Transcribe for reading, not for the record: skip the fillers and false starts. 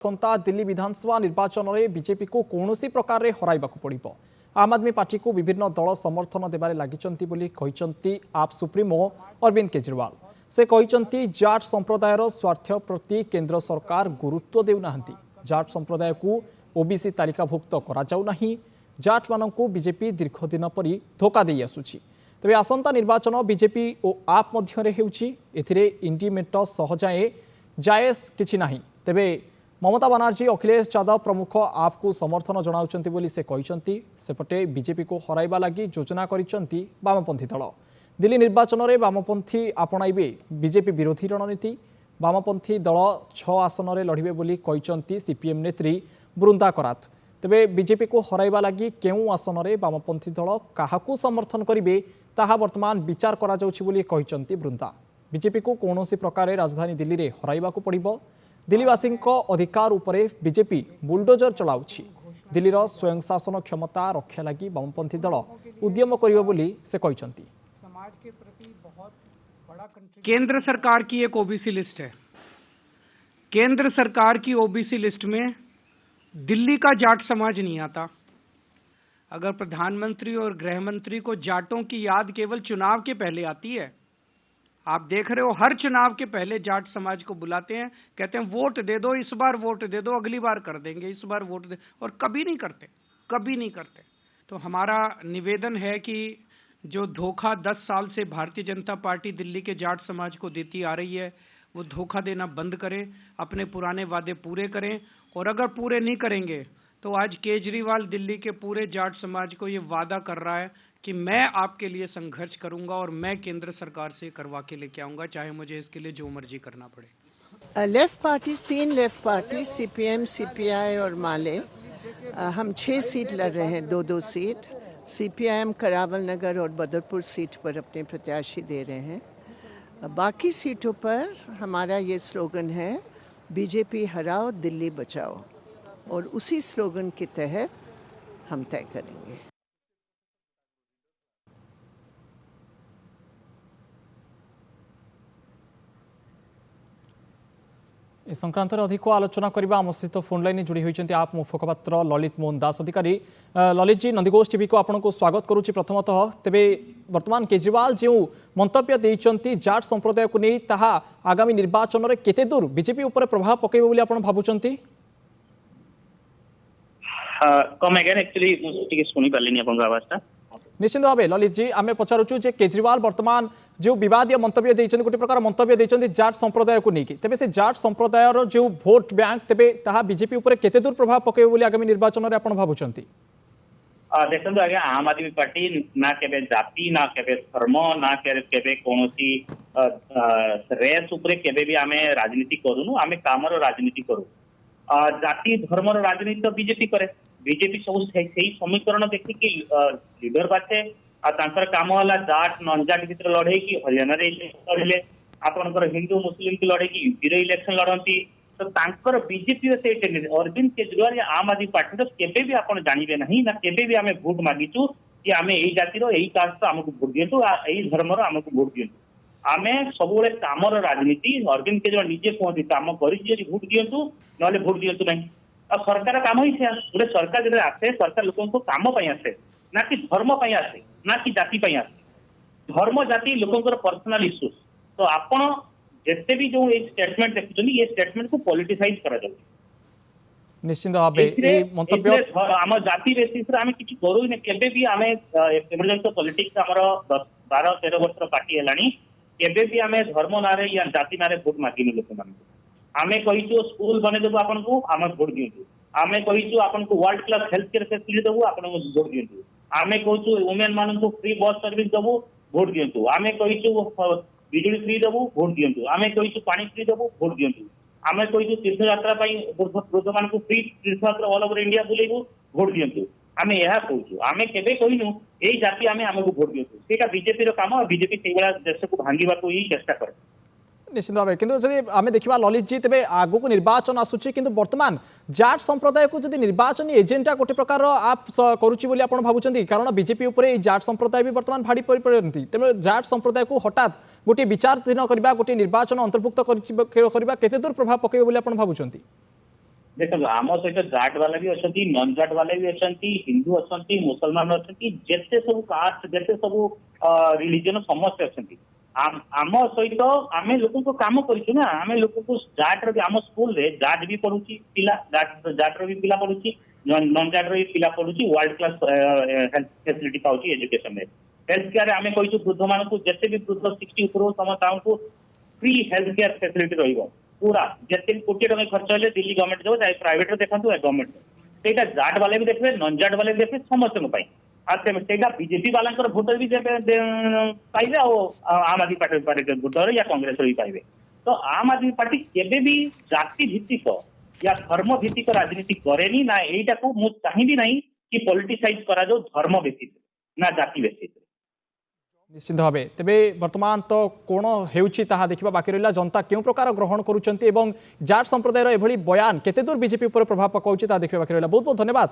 आसंता दिल्ली विधानसभा निर्वाचन में बीजेपी को कौन प्रकार हराइबा पड़ो। आम आदमी पार्टी को विभिन्न दल समर्थन देबारे लगी आप सुप्रीमो अरविंद केजरीवाल। से कहते जाट संप्रदायर स्वार्थ प्रति केंद्र सरकार गुरुत्व देउना। जाट संप्रदाय को ओबीसी तालिकाभुक्त करा जाट मानू बीजेपी दीर्घ दिन पर धोखा दे आसुछि। तेबे आसंता निर्वाचन बीजेपी और आप मध्य होउछि इंडिमेट सहजाए जायज किछि नाही। तेबे ममता बनर्जी अखिलेश यादव प्रमुख आप को समर्थन जनाउछन्ति बोली से कहते सेपटे बीजेपी को हराइबा लगी योजना करिसन्ति वामपंथी दल। दिल्ली निर्वाचन में वामपंथी आपणाइबे बीजेपी विरोधी रणनीति। वामपंथी दल 6 आसन में लड़िबे बोली कहते सीपीएम नेत्री बृंदा करात। तेबे बीजेपी को हराइबा लगी केउ आसन में वामपंथी दल काहाकू समर्थन करिबे ताहा वर्तमान विचार करा जाउछि बोली कहते बृंदा। बीजेपी को कौन प्रकार राजधानी दिल्ली में हराइबा पड़िबो। दिल्लीवासी अधिकार उपरे बीजेपी बुलडोजर चलाउछि। दिल्लीर स्वयं शासन क्षमता रक्षा लगी वामपंथी दल उद्यम करिबो बोली से कहते। केंद्र सरकार की एक ओबीसी लिस्ट है। केंद्र सरकार की ओबीसी लिस्ट में दिल्ली का जाट समाज नहीं आता। अगर प्रधानमंत्री और गृह मंत्री को जाटों की याद केवल चुनाव के पहले आती है, आप देख रहे हो हर चुनाव के पहले जाट समाज को बुलाते हैं, कहते हैं वोट दे दो, इस बार वोट दे दो, अगली बार कर देंगे, इस बार वोट दे, और कभी नहीं करते, कभी नहीं करते। तो हमारा निवेदन है कि जो धोखा 10 साल से भारतीय जनता पार्टी दिल्ली के जाट समाज को देती आ रही है, वो धोखा देना बंद करें, अपने पुराने वादे पूरे करें। और अगर पूरे नहीं करेंगे तो आज केजरीवाल दिल्ली के पूरे जाट समाज को ये वादा कर रहा है कि मैं आपके लिए संघर्ष करूंगा और मैं केंद्र सरकार से करवा के लेके आऊंगा, चाहे मुझे इसके लिए जो मर्जी करना पड़े। Left party 3 left party CPM, CPI और माले, हम 6 सीट लड़ रहे हैं, 2-2 सीट। सीपीआईएम करावल नगर और बदरपुर सीट पर अपने प्रत्याशी दे रहे हैं। बाकी सीटों पर हमारा ये स्लोगन है, बीजेपी हराओ दिल्ली बचाओ, और उसी स्लोगन के तहत हम तय करेंगे। इस संक्रांत अधिक आलोचना करबा आम सहित फोन लाइन जोड़ी होती आप मुखपात्र ललित मोहन दास अधिकारी। ललित जी, नंदीघोष टीवी को आपको स्वागत करुच्ची। प्रथमतः तेबे वर्तमान केजरीवाल जो मंतव्य देइचंती जाट संप्रदाय को नहीं, ताहा आगामी निर्वाचन में केते दूर बीजेपी उपर प्रभाव पकेबो बोली आपण भाबुचंती? कम अगेन एक्चुअली टिके सुनी पालिनी आपन आवाजटा। निश्चित भाव ललित जी, आम पचारुचु जे केजरीवाल वर्तमान जो विवादीय मंतव्य देइचंती, गोटे प्रकार मंतव्य देइचंती जाट संप्रदाय को लेकिन, तेबे से जाट संप्रदायर जो भोट बैंक तेबे ताहा बीजेपी उपर केते दूर प्रभाव पकेबो बोली आगामी निर्वाचन में आपण भाबुचंती? देखो आगे आम आदमी पार्टी ना केबे जाति, ना केबे धर्म, ना केबे कोनोसी रेस उपरे केबे भी आमे राजनीति करूनु। आमे कामर राजनीति करू। जाति धर्मर राजनीति तो बीजेपी करे। बीजेपी सब समीकरण देखिकी लीडर बाचे काम है जाट नन जाट भर लड़े कि हरियाणा लड़े, आपंकर हिंदू मुस्लिम की लड़े कि यूपी इलेक्शन लड़ती। तो तांकर बीजेपी से अरविंद केजरीवाल या आम आदमी पार्टी तो केबे भी आप जानवे ना ना केबे भी आमे भोट मागिचु कि आमे यही जातिर यही कास्ट आमको भोट दिंतु, यही धर्मर आमको भोट दिंतु। आमे सब कामर राजनीति अरविंद केजरीवाल निजे कहते काम कर भोट दिंतु ना भोट दिंतु ना। और सरकार काम ही गोटे सरकार जो आसे, सरकार लोक काम आसे ना कि धर्म आसे ना कि जाति आसे। धर्म जाति लोकंर पर्सनाल इश्यूज। तो आपण जिते भी जो स्टेटमेंट देखुं ये स्टेटमेंट को पॉलिटिसाइज करा जाउछि। निश्चित भाव मंतव्य आम जाति बेसिस आम कि करू केबे भी आम एमरजेंसी पॉलिटिक्स आमर 10-12-13 वर्ष पार्टी है, केबे भी आम धर्म ना या जाति ना भोट मागिनु। लोक मान आमे कहिचु स्कूल बने देबु आपन को आम भोट दियंतु। आमे कहिचु आपन को world class health care facility देबु आपन को भोट दियंतु। आमे कहचु वुमेन मान को फ्री बस सर्विस देबु भोट दियंतु। आमे कहिचु बिजली फ्री देबु भोट दियंतु। आमे कहिचु पानी फ्री देबु भोट दियंतु। आमे कहिचु तीर्थ यात्रा पई वृद्ध मान को फ्री तीर्थ यात्रा ऑल ओवर इंडिया बुलेबु भोट दियंतु। आमे यह कहचु, आमे केबे कहिनु एई जाति आमे हमको भोट दियंतु। सेटा बीजेपी रो काम। बीजेपी से बड़ा देश को भांगीबा को ही चेष्टा करे। निश्चित भाव किंतु जदि आम देखा ललित जी, तेज आगु को निर्वाचन आसूची किंतु वर्तमान जाट संप्रदाय को जदि निर्वाचन एजेंडा गोटे प्रकार आप करुच्ची बोली आपण भाबुचंती? कारण बीजेपी उपरे जाट संप्रदाय भी वर्तमान भाड़ी पड़ती। तेज जाट संप्रदाय को हठात गोटे विचारधीन करबा, गोटे निर्वाचन अंतर्भुक्त करबा केते दूर प्रभाव पकेबो बोली आपण भाबुचंती? देखो आम सहित जाट वाला भी अच्छा नन जाट वाला भी अच्छा हिंदू अच्छा मुसलमान अच्छा जिते सब कास्ट जिते सब रिलीजन समस्त अच्छा आम सहित आम लोक को कम करूँ ना आम लोक को जाट आम स्कूल रे जाट भी पढ़ुची पिला जाट भी पिला पढ़ुची नन जाट भी पिला पढ़ुची वर्ल्ड क्लास हेल्थ फैसिलिटी पाउची एजुकेशन में हेल्थ केयर आम कही वृद्ध मान जिते भी वृद्ध 60 ऊपर समस्त फ्री हेल्थ केयर फैसिलिटी रही पूरा जिते भी कोटी टका खर्च है दिल्ली गवर्नमेंट जो चाहे प्राइवेट देखो गवर्नमेंट से जाट वाले भी देखिए नन जाट वाले भी देखिए समस्त बीजेपी वाला भोटर भी पाइबे आम आदमी पार्टी भोटर या कांग्रेस भी पाइबे तो आम आदमी पार्टी केबे भी जाति भित्तिक या धर्म भित्तिक राजनीति करेनी ना यहीटा को मुझे चाहिए ना कि पॉलिटिसाइज करा जाओ धर्म बेसिस ना जाति बेसिस निश्चित भाव तेरे बर्तमान तो कौन होता देखा बाकी रहा जनता क्यों प्रकार ग्रहण करुँच जाट संप्रदायर एभली बयान केते दूर बीजेपी पर प्रभाव पकाउछि देखा बाकी रहा बहुत बहुत धन्यवाद